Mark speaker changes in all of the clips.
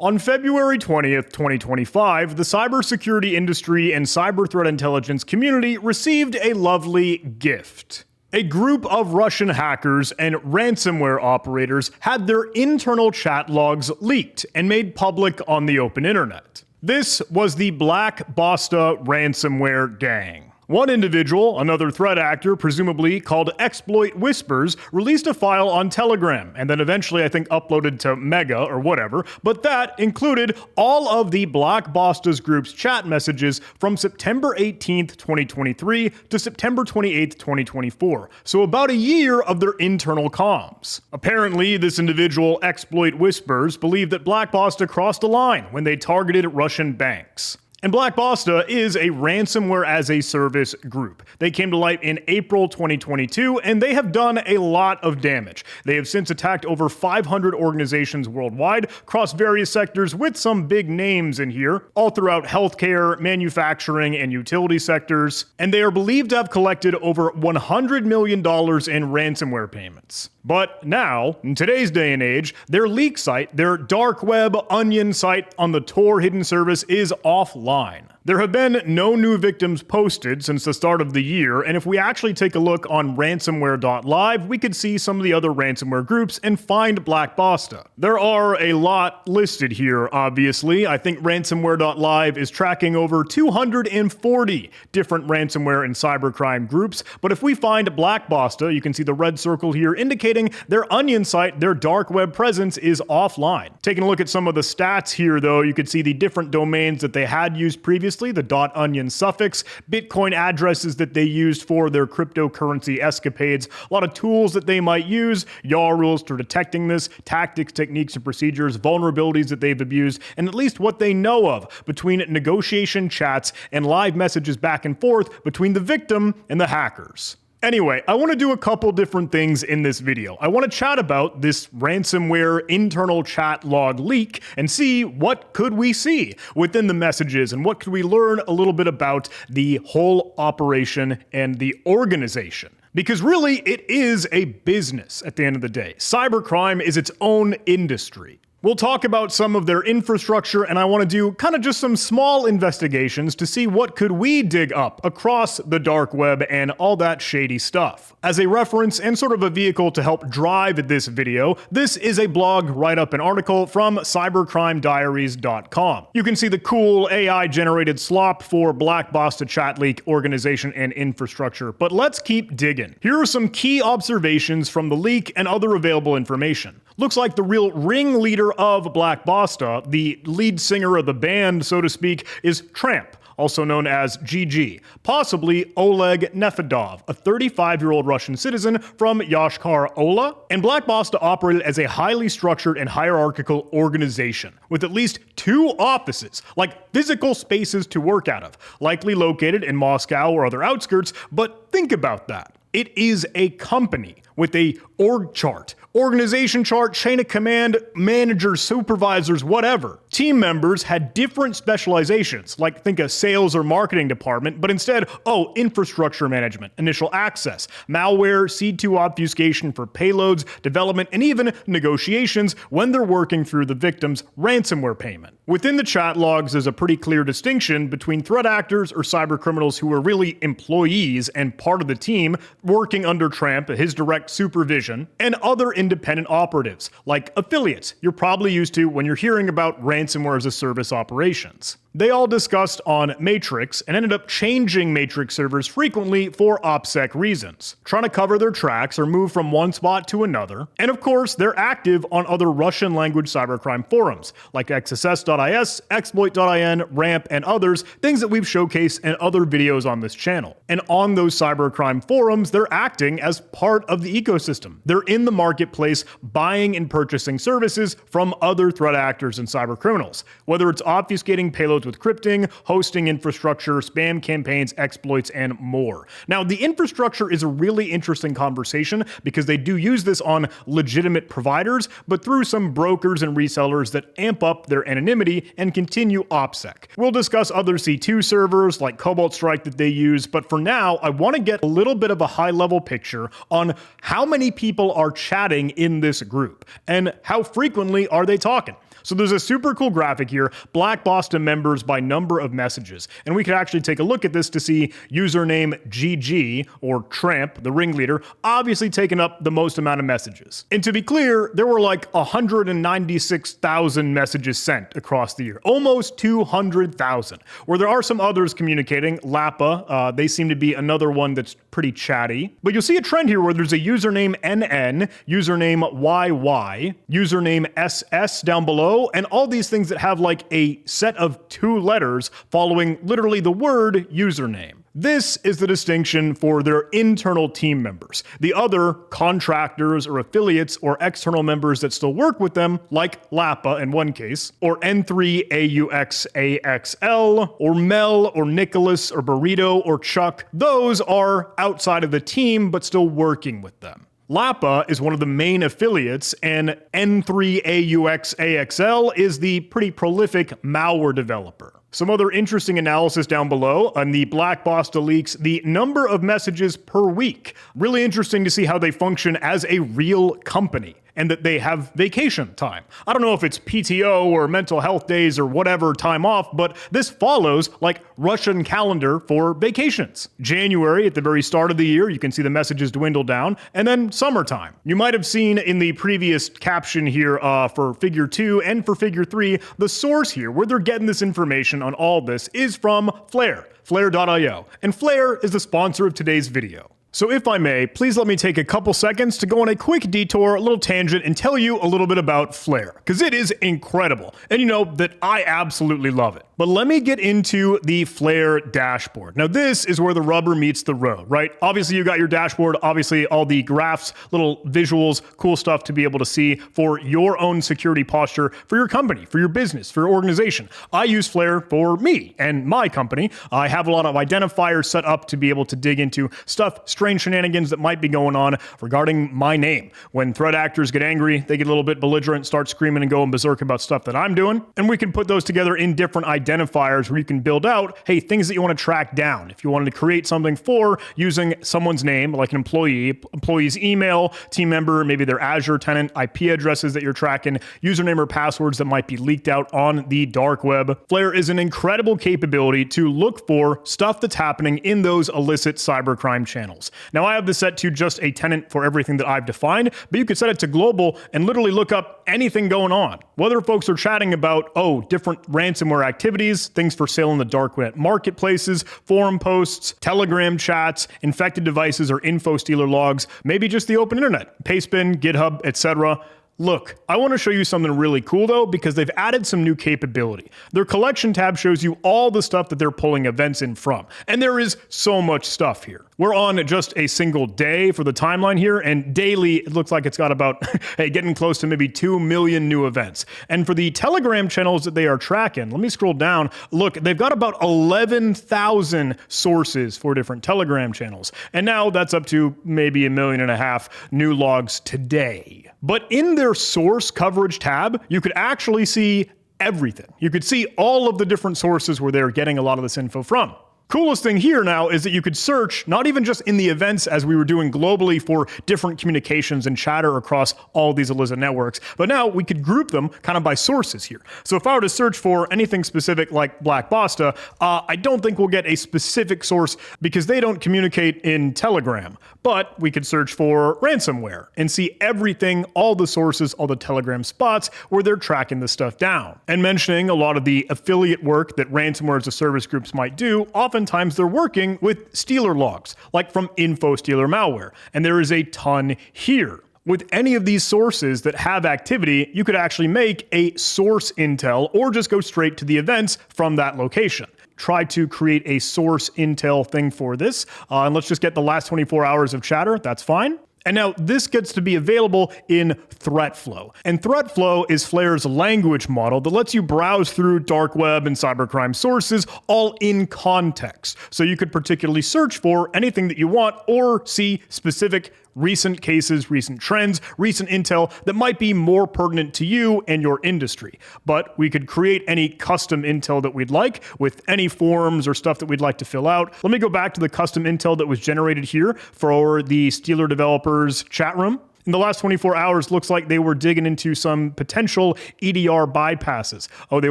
Speaker 1: On February 20th, 2025, the cybersecurity industry and cyber threat intelligence community received a lovely gift. A group of Russian hackers and ransomware operators had their internal chat logs leaked and made public on the open internet. This was the Black Basta ransomware gang. One individual, another threat actor, presumably called Exploit Whispers, released a file on Telegram and then eventually I think uploaded to Mega or whatever, but that included all of the Black Bastas group's chat messages from September 18th, 2023 to September 28th, 2024, so about a year of their internal comms. Apparently, this individual, Exploit Whispers, believed that Black Basta crossed a line when they targeted Russian banks. And Black Basta is a ransomware as a service group. They came to light in April 2022, and they have done a lot of damage. They have since attacked over 500 organizations worldwide across various sectors with some big names in here, all throughout healthcare, manufacturing, and utility sectors. And they are believed to have collected over $100 million in ransomware payments. But now, in today's day and age, their leak site, their dark web onion site on the Tor hidden service is offline. There have been no new victims posted since the start of the year, and if we actually take a look on ransomware.live, we could see some of the other ransomware groups and find Black Basta. There are a lot listed here, obviously. I think ransomware.live is tracking over 240 different ransomware and cybercrime groups, but if we find Black Basta, you can see the red circle here indicating their onion site, their dark web presence is offline. Taking a look at some of the stats here, though, you could see the different domains that they had used previously, the .onion suffix, Bitcoin addresses that they used for their cryptocurrency escapades, a lot of tools that they might use, YAR rules for detecting this, tactics, techniques, and procedures, vulnerabilities that they've abused, and at least what they know of between negotiation chats and live messages back and forth between the victim and the hackers. Anyway, I want to do a couple different things in this video. I want to chat about this ransomware internal chat log leak and see what could we see within the messages and what could we learn a little bit about the whole operation and the organization. Because really, it is a business at the end of the day. Cybercrime is its own industry. We'll talk about some of their infrastructure, and I want to do kind of just some small investigations to see what could we dig up across the dark web and all that shady stuff. As a reference and sort of a vehicle to help drive this video, this is a blog write-up and article from cybercrimediaries.com. You can see the cool AI-generated slop for Black Basta chat leak organization and infrastructure, but let's keep digging. Here are some key observations from the leak and other available information. Looks like the real ringleader of Black Basta, the lead singer of the band, so to speak, is Tramp, also known as GG, possibly Oleg Nefedov, a 35-year-old Russian citizen from Yoshkar-Ola. And Black Basta operated as a highly structured and hierarchical organization, with at least 2 offices, like physical spaces to work out of, likely located in Moscow or other outskirts, but think about that. It is a company with a org chart, organization chart, chain of command, managers, supervisors, whatever. Team members had different specializations, like think a sales or marketing department, but instead, infrastructure management, initial access, malware, C2 obfuscation for payloads, development, and even negotiations when they're working through the victim's ransomware payment. Within the chat logs, there's a pretty clear distinction between threat actors or cyber criminals who are really employees and part of the team working under Tramp, his direct supervision, and other independent operatives, like affiliates you're probably used to when you're hearing about ransomware as a service operations. They all discussed on Matrix and ended up changing Matrix servers frequently for OPSEC reasons, trying to cover their tracks or move from one spot to another. And of course, they're active on other Russian language cybercrime forums, like XSS.is, Exploit.in, RAMP, and others, things that we've showcased in other videos on this channel. And on those cybercrime forums, they're acting as part of the ecosystem. They're in the marketplace buying and purchasing services from other threat actors and cyber criminals, whether it's obfuscating payloads with crypting, hosting infrastructure, spam campaigns, exploits, and more. Now, the infrastructure is a really interesting conversation because they do use this on legitimate providers, but through some brokers and resellers that amp up their anonymity and continue OPSEC. We'll discuss other C2 servers like Cobalt Strike that they use, but for now, I want to get a little bit of a high-level picture on how many people are chatting in this group and how frequently are they talking. So there's a super cool graphic here, Black Boston members by number of messages. And we could actually take a look at this to see username GG, or Tramp, the ringleader, obviously taking up the most amount of messages. And to be clear, there were like 196,000 messages sent across the year, almost 200,000. Where there are some others communicating, Lappa, they seem to be another one that's pretty chatty. But you'll see a trend here where there's a username NN, username YY, username SS down below, and all these things that have like a set of 2 letters following literally the word username. This is the distinction for their internal team members. The other contractors or affiliates or external members that still work with them, like Lappa in one case, or N3AUXAXL, or Mel, or Nicholas, or Burrito, or Chuck, those are outside of the team but still working with them. Lappa is one of the main affiliates, and N3AUXAXL is the pretty prolific malware developer. Some other interesting analysis down below on the Black Boston leaks, the number of messages per week. Really interesting to see how they function as a real company and that they have vacation time. I don't know if it's PTO or mental health days or whatever time off, but this follows like Russian calendar for vacations. January, at the very start of the year, you can see the messages dwindle down, and then summertime. You might have seen in the previous caption here for figure 2 and for figure 3, the source here, where they're getting this information on all this is from Flare, flare.io. And Flare is the sponsor of today's video. So if I may, please let me take a couple seconds to go on a quick detour, a little tangent, and tell you a little bit about Flare, because it is incredible. And you know that I absolutely love it. But let me get into the Flare dashboard. Now this is where the rubber meets the road, right? Obviously you got your dashboard, obviously all the graphs, little visuals, cool stuff to be able to see for your own security posture, for your company, for your business, for your organization. I use Flare for me and my company. I have a lot of identifiers set up to be able to dig into stuff, strange shenanigans that might be going on regarding my name. When threat actors get angry, they get a little bit belligerent, start screaming and going berserk about stuff that I'm doing. And we can put those together in different identifiers where you can build out, hey, things that you want to track down. If you wanted to create something for using someone's name, like an employee's email, team member, maybe their Azure tenant, IP addresses that you're tracking, username or passwords that might be leaked out on the dark web. Flare is an incredible capability to look for stuff that's happening in those illicit cybercrime channels. Now I have this set to just a tenant for everything that I've defined, but you could set it to global and literally look up anything going on. Whether folks are chatting about, different ransomware activities, things for sale in the dark web marketplaces, forum posts, Telegram chats, infected devices or info stealer logs, maybe just the open internet, Pastebin, GitHub, etc. Look, I want to show you something really cool though, because they've added some new capability. Their collection tab shows you all the stuff that they're pulling events in from. And there is so much stuff here. We're on just a single day for the timeline here, and daily it looks like it's got about, getting close to maybe 2 million new events. And for the Telegram channels that they are tracking, let me scroll down. Look, they've got about 11,000 sources for different Telegram channels. And now that's up to maybe 1.5 million new logs today. But in their source coverage tab, you could actually see everything. You could see all of the different sources where they're getting a lot of this info from. Coolest thing here now is that you could search not even just in the events as we were doing globally for different communications and chatter across all these illicit networks, but now we could group them kind of by sources here. So if I were to search for anything specific like Black Boston, I don't think we'll get a specific source because they don't communicate in Telegram, but we could search for ransomware and see everything, all the sources, all the Telegram spots where they're tracking this stuff down. And mentioning a lot of the affiliate work that ransomware as a service groups might do, oftentimes they're working with stealer logs, like from info stealer malware. And there is a ton here. With any of these sources that have activity, you could actually make a source intel or just go straight to the events from that location. Try to create a source intel thing for this. And let's just get the last 24 hours of chatter. That's fine. And now this gets to be available in ThreatFlow. And ThreatFlow is Flare's language model that lets you browse through dark web and cybercrime sources all in context. So you could particularly search for anything that you want or see specific recent cases, recent trends, recent intel that might be more pertinent to you and your industry. But we could create any custom intel that we'd like with any forms or stuff that we'd like to fill out. Let me go back to the custom intel that was generated here for the Steeler developers chat room. In the last 24 hours, looks like they were digging into some potential EDR bypasses. Oh, they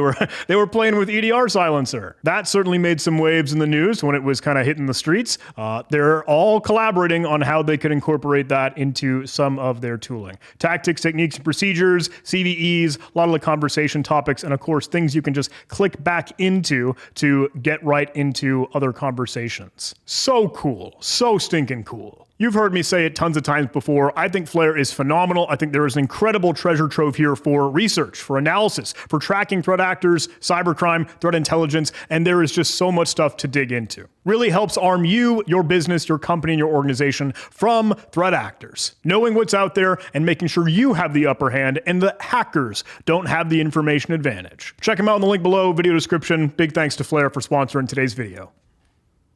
Speaker 1: were playing with EDR silencer. That certainly made some waves in the news when it was kind of hitting the streets. They're all collaborating on how they could incorporate that into some of their tooling. Tactics, techniques, and procedures, CVEs, a lot of the conversation topics, and of course, things you can just click back into to get right into other conversations. So cool. So stinking cool. You've heard me say it tons of times before. I think Flare is phenomenal. I think there is an incredible treasure trove here for research, for analysis, for tracking threat actors, cybercrime, threat intelligence, and there is just so much stuff to dig into. Really helps arm you, your business, your company, and your organization from threat actors. Knowing what's out there and making sure you have the upper hand and the hackers don't have the information advantage. Check them out in the link below, video description. Big thanks to Flare for sponsoring today's video.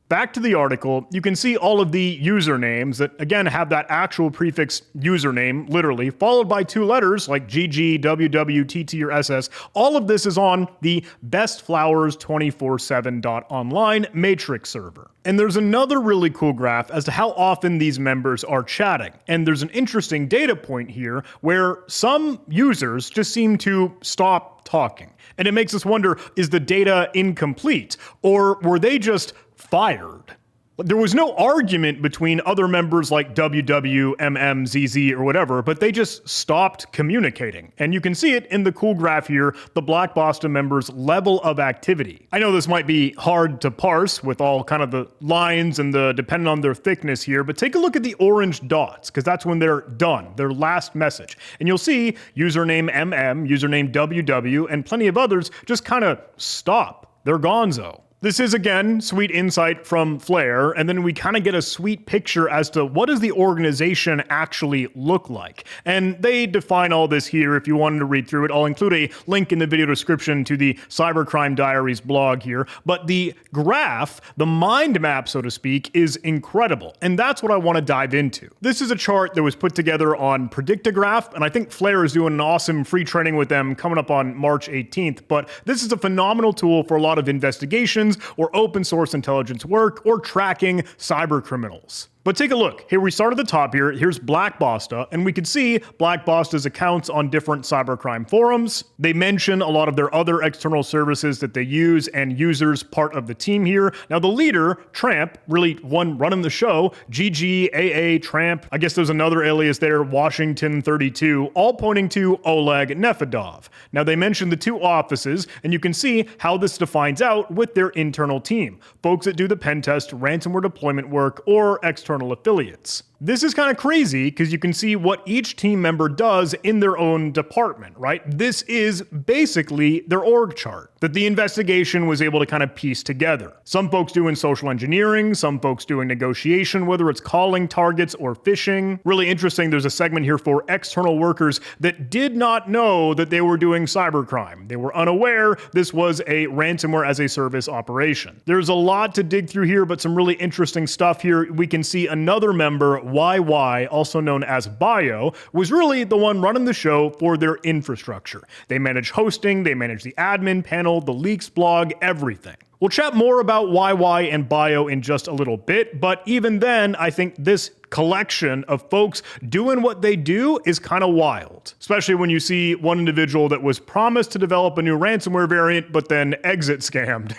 Speaker 1: Back to the article, you can see all of the usernames that, again, have that actual prefix username, literally, followed by two letters like GG, WW, TT, or SS. All of this is on the bestflowers247.online matrix server. And there's another really cool graph as to how often these members are chatting. And there's an interesting data point here where some users just seem to stop talking. And it makes us wonder, is the data incomplete? Or were they just fired? There was no argument between other members like WW, MM, ZZ, or whatever, but they just stopped communicating. And you can see it in the cool graph here, the Black Boston members' level of activity. I know this might be hard to parse with all kind of the lines and the depending on their thickness here, but take a look at the orange dots, because that's when they're done, their last message. And you'll see username MM, username WW, and plenty of others just kind of stop. They're gonzo. This is, again, sweet insight from Flare, and then we kind of get a sweet picture as to what does the organization actually look like. And they define all this here if you wanted to read through it. I'll include a link in the video description to the Cybercrime Diaries blog here. But the graph, the mind map, so to speak, is incredible. And that's what I want to dive into. This is a chart that was put together on Predictograph, and I think Flare is doing an awesome free training with them coming up on March 18th. But this is a phenomenal tool for a lot of investigations or open source intelligence work or tracking cyber criminals. But take a look. Here we start at the top here. Here's Black Bosta, and we can see Black Bosta's accounts on different cybercrime forums. They mention a lot of their other external services that they use and users part of the team here. Now the leader, Tramp, really one running the show, GG, AA, Tramp. I guess there's another alias there, Washington 32, all pointing to Oleg Nefedov. Now they mention the two offices, and you can see how this defines out with their internal team. Folks that do the pen test, ransomware deployment work, or external affiliates. This is kind of crazy because you can see what each team member does in their own department, right? This is basically their org chart that the investigation was able to kind of piece together. Some folks doing social engineering, some folks doing negotiation, whether it's calling targets or phishing. Really interesting, there's a segment here for external workers that did not know that they were doing cybercrime. They were unaware this was a ransomware as a service operation. There's a lot to dig through here, but some really interesting stuff here. We can see another member, YY, also known as Bio, was really the one running the show for their infrastructure. They manage hosting, they manage the admin panel, the leaks blog, everything. We'll chat more about YY and Bio in just a little bit, but even then, I think this collection of folks doing what they do is kind of wild. Especially when you see one individual that was promised to develop a new ransomware variant, but then exit scammed.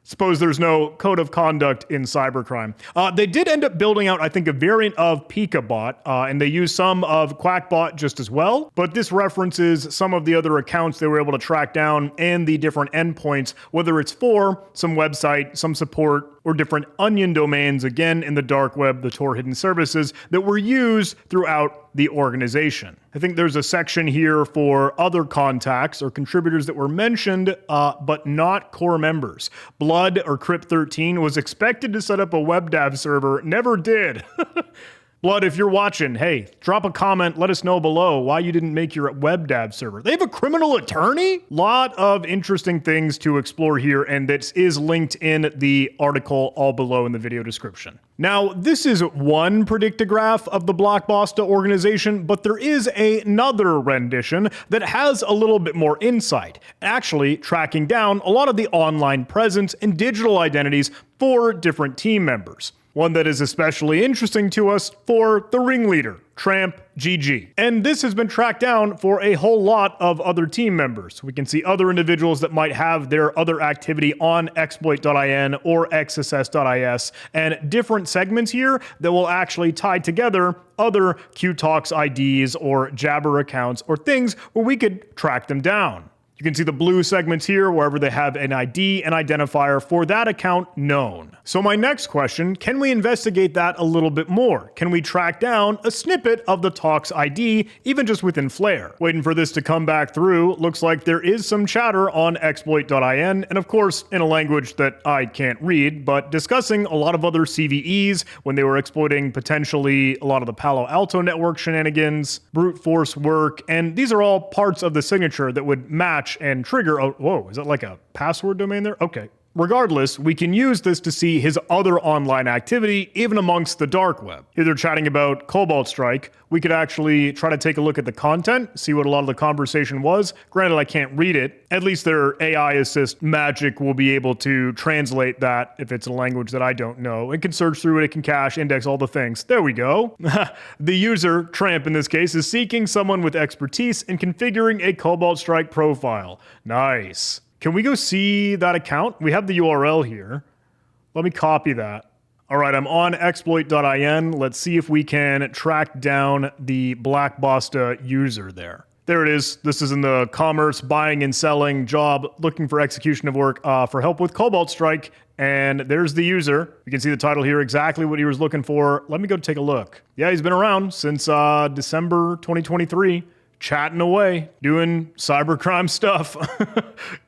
Speaker 1: Suppose there's no code of conduct in cybercrime. They did end up building out, I think, a variant of PikaBot, and they used some of QuackBot just as well. But this references some of the other accounts they were able to track down and the different endpoints, whether it's for some website, some support, or different onion domains, again, in the dark web, the Tor hidden services, that were used throughout the organization. I think there's a section here for other contacts or contributors that were mentioned, but not core members. Blood or Crypt13 was expected to set up a web dev server, never did. Blood, if you're watching, hey, drop a comment, let us know below why you didn't make your web dev server. They have a criminal attorney? Lot of interesting things to explore here, and this is linked in the article all below in the video description. Now, this is one predictograph of the Black Bosta organization, but there is another rendition that has a little bit more insight, actually tracking down a lot of the online presence and digital identities for different team members. one that is especially interesting to us for the ringleader, Tramp GG. And this has been tracked down for a whole lot of other team members. We can see other individuals that might have their other activity on exploit.in or xss.is, and different segments here that will actually tie together other QTalks IDs or Jabber accounts or things where we could track them down. You can see the blue segments here wherever they have an ID and identifier for that account known. So my next question, can we investigate that a little bit more? Can we track down a snippet of the Talks ID, even just within Flare? Waiting for this to come back through. Looks like there is some chatter on exploit.in, and of course in a language that I can't read, but discussing a lot of other CVEs when they were exploiting potentially a lot of the Palo Alto network shenanigans, brute force work, and these are all parts of the signature that would match and trigger. Oh, whoa, is that like a password domain there? Okay. Regardless, we can use this to see his other online activity, even amongst the dark web. Here they're chatting about Cobalt Strike. We could actually try to take a look at the content, see what a lot of the conversation was. Granted, I can't read it. At least their AI assist magic will be able to translate that if it's a language that I don't know. It can search through it, it can cache, index, all the things. There we go. The user, Tramp in this case, is seeking someone with expertise in configuring a Cobalt Strike profile. Nice. Can we go see that account? We have the URL here. Let me copy that. All right, I'm on exploit.in. Let's see if we can track down the Black Basta user there. There it is. This is in the commerce, buying and selling job, looking for execution of work for help with Cobalt Strike. And there's the user. You can see the title here, exactly what he was looking for. Let me go take a look. Yeah, he's been around since December 2023. Chatting away, doing cybercrime stuff.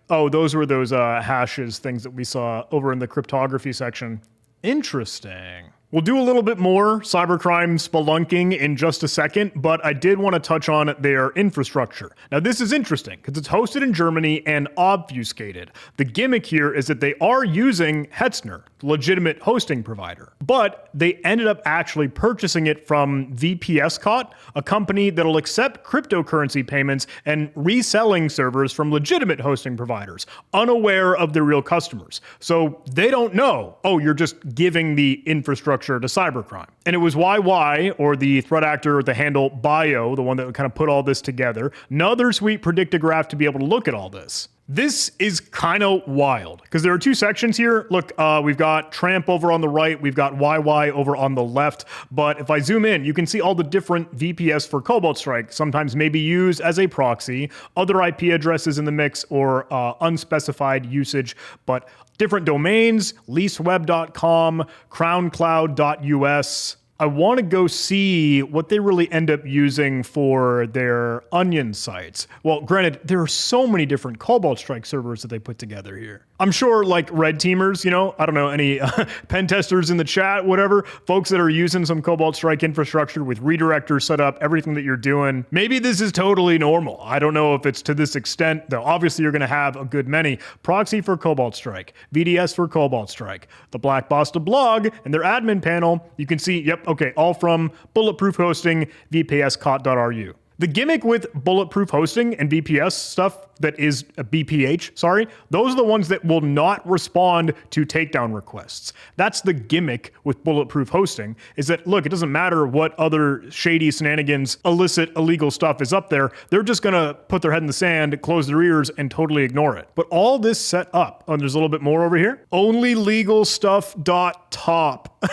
Speaker 1: Oh, those were those hashes, things that we saw over in the cryptography section. Interesting. We'll do a little bit more cybercrime spelunking in just a second, but I did want to touch on their infrastructure. Now, this is interesting because it's hosted in Germany and obfuscated. The gimmick here is that they are using Hetzner, the legitimate hosting provider, but they ended up actually purchasing it from VPSCOT, a company that'll accept cryptocurrency payments and reselling servers from legitimate hosting providers, unaware of their real customers. So they don't know, oh, you're just giving the infrastructure to cybercrime. And it was YY, or the threat actor, the handle Bio, the one that kind of put all this together. Another sweet predictograph to be able to look at all this. This is kind of wild because there are two sections here. Look, we've got Tramp over on the right. We've got YY over on the left. But if I zoom in, you can see all the different VPS for Cobalt Strike, sometimes maybe used as a proxy, other IP addresses in the mix, or unspecified usage, but different domains, leaseweb.com, crowncloud.us. I want to go see what they really end up using for their onion sites. Well, granted, there are so many different Cobalt Strike servers that they put together here. I'm sure like red teamers, you know, I don't know, any pen testers in the chat, whatever, folks that are using some Cobalt Strike infrastructure with redirectors set up, everything that you're doing. Maybe this is totally normal. I don't know if it's to this extent, though. Obviously, you're going to have a good many. Proxy for Cobalt Strike, VDS for Cobalt Strike, the Black Basta blog, and their admin panel. You can see, yep, okay, all from Bulletproof Hosting, vpscot.ru. The gimmick with Bulletproof Hosting and VPS stuff that is BPH, those are the ones that will not respond to takedown requests. That's the gimmick with Bulletproof Hosting, is that, look, it doesn't matter what other shady shenanigans, illicit, illegal stuff is up there. They're just going to put their head in the sand, close their ears, and totally ignore it. But all this set up, and there's a little bit more over here, onlylegalstuff.top.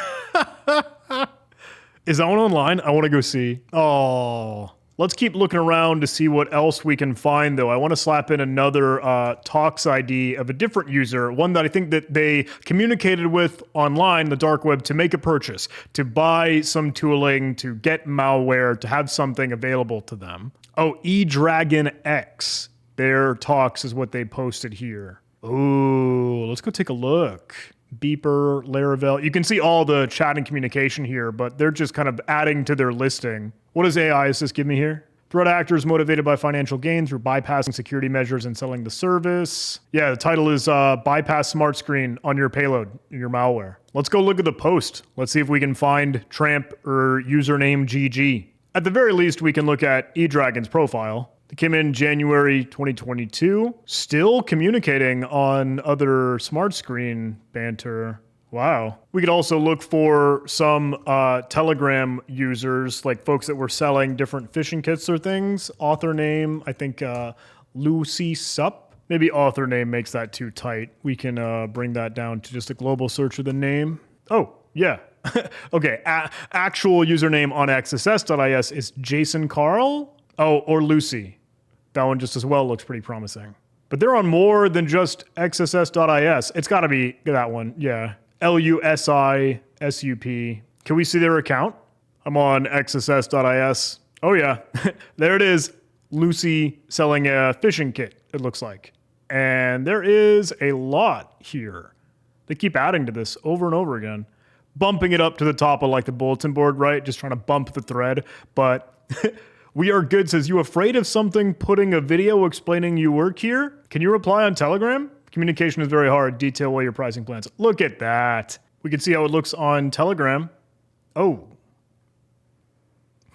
Speaker 1: Is that one online? I want to go see. Oh, let's keep looking around to see what else we can find, though. I want to slap in another Talks ID of a different user, one that I think that they communicated with online, the dark web, to make a purchase, to buy some tooling, to get malware, to have something available to them. Oh, eDragon X. Their Talks is what they posted here. Ooh, let's go take a look. Beeper, Laravel. You can see all the chat and communication here, but they're just kind of adding to their listing. What does AI assist give me here? Threat actors motivated by financial gain through bypassing security measures and selling the service. Yeah, the title is Bypass Smart Screen on your payload, your malware. Let's go look at the post. Let's see if we can find Tramp or username GG. At the very least, we can look at eDragon's profile. They came in January 2022, still communicating on other smart screen banter. Wow. We could also look for some Telegram users, like folks that were selling different phishing kits or things. Author name, I think Lucy Sup. Maybe author name makes that too tight. We can bring that down to just a global search of the name. Oh, yeah. Okay, actual username on XSS.is is Jason Carl. Oh, or Lucy. That one just as well looks pretty promising. But they're on more than just XSS.is. It's got to be that one, yeah. LUSISUP. Can we see their account? I'm on XSS.is. Oh yeah, there it is. Lucy selling a phishing kit, it looks like. And there is a lot here. They keep adding to this over and over again. Bumping it up to the top of like the bulletin board, right? Just trying to bump the thread. But We Are Good says, you afraid of something putting a video explaining you work here? Can you reply on Telegram? Communication is very hard. Detail well your pricing plans. Look at that. We can see how it looks on Telegram. Oh.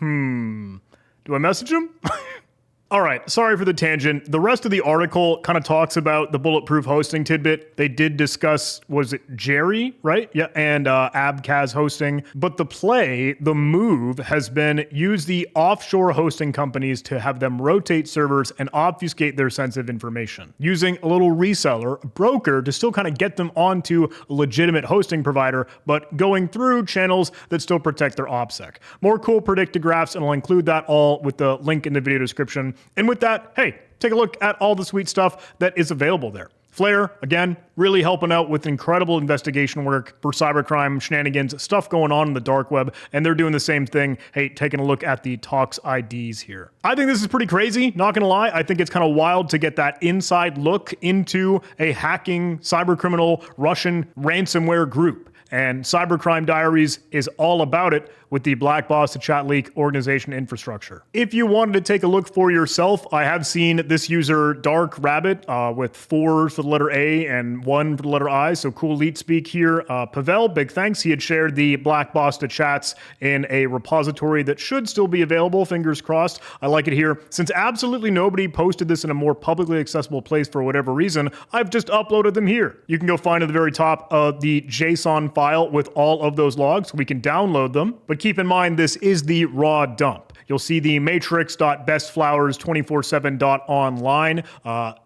Speaker 1: Do I message him? All right, sorry for the tangent. The rest of the article kind of talks about the bulletproof hosting tidbit. They did discuss, was it Jerry, right? Yeah, and Abkaz hosting. But the move has been use the offshore hosting companies to have them rotate servers and obfuscate their sensitive information. Using a little reseller, broker, to still kind of get them onto a legitimate hosting provider, but going through channels that still protect their OPSEC. More cool predicted graphs, and I'll include that all with the link in the video description. And with that, hey, take a look at all the sweet stuff that is available there. Flare, again, really helping out with incredible investigation work for cybercrime, shenanigans, stuff going on in the dark web, and they're doing the same thing. Hey, taking a look at the Tox IDs here. I think this is pretty crazy, not gonna lie. I think it's kind of wild to get that inside look into a hacking, cybercriminal, Russian ransomware group. And Cybercrime Diaries is all about it with the Black Boss to Chat Leak organization infrastructure. If you wanted to take a look for yourself, I have seen this user Dark Rabbit with 4 for the letter A and 1 for the letter I, so cool leet speak here. Pavel, big thanks. He had shared the Black Boss to Chats in a repository that should still be available, fingers crossed. I like it here. Since absolutely nobody posted this in a more publicly accessible place for whatever reason, I've just uploaded them here. You can go find at the very top the JSON file with all of those logs. We can download them, but keep in mind this is the raw dump. You'll see the matrix.bestflowers247.online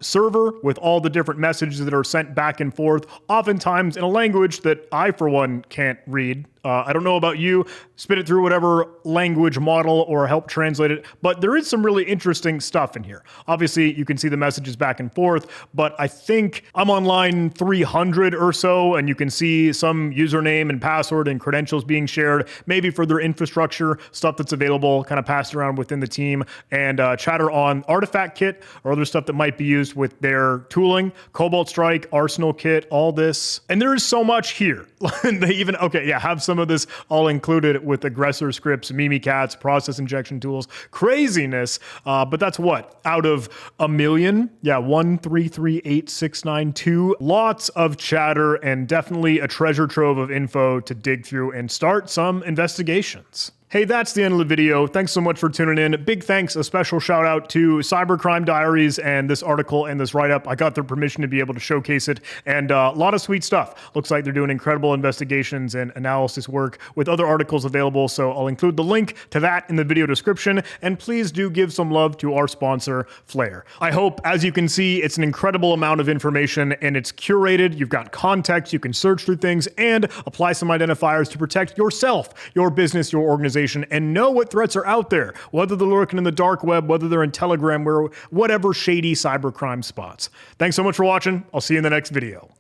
Speaker 1: server with all the different messages that are sent back and forth, oftentimes in a language that I, for one, can't read. I don't know about you, spit it through whatever language model or help translate it, but there is some really interesting stuff in here. Obviously, you can see the messages back and forth, but I think I'm on line 300 or so, and you can see some username and password and credentials being shared, maybe for their infrastructure, stuff that's available, kind of passed around within the team, and chatter on Artifact Kit or other stuff that might be used with their tooling, Cobalt Strike, Arsenal Kit, all this. And there is so much here. They even, okay, yeah, have some of this all included with aggressor scripts, Mimikatz, process injection tools, craziness. But that's what? Out of a million? Yeah, 1338692. Lots of chatter and definitely a treasure trove of info to dig through and start some investigations. Hey, that's the end of the video. Thanks so much for tuning in. Big thanks, a special shout out to Cybercrime Diaries and this article and this write-up. I got their permission to be able to showcase it, and a lot of sweet stuff. Looks like they're doing incredible investigations and analysis work with other articles available, so I'll include the link to that in the video description, and please do give some love to our sponsor, Flare. I hope, as you can see, it's an incredible amount of information, and it's curated. You've got context, you can search through things, and apply some identifiers to protect yourself, your business, your organization, and know what threats are out there, whether they're lurking in the dark web, whether they're in Telegram, whatever shady cybercrime spots. Thanks so much for watching. I'll see you in the next video.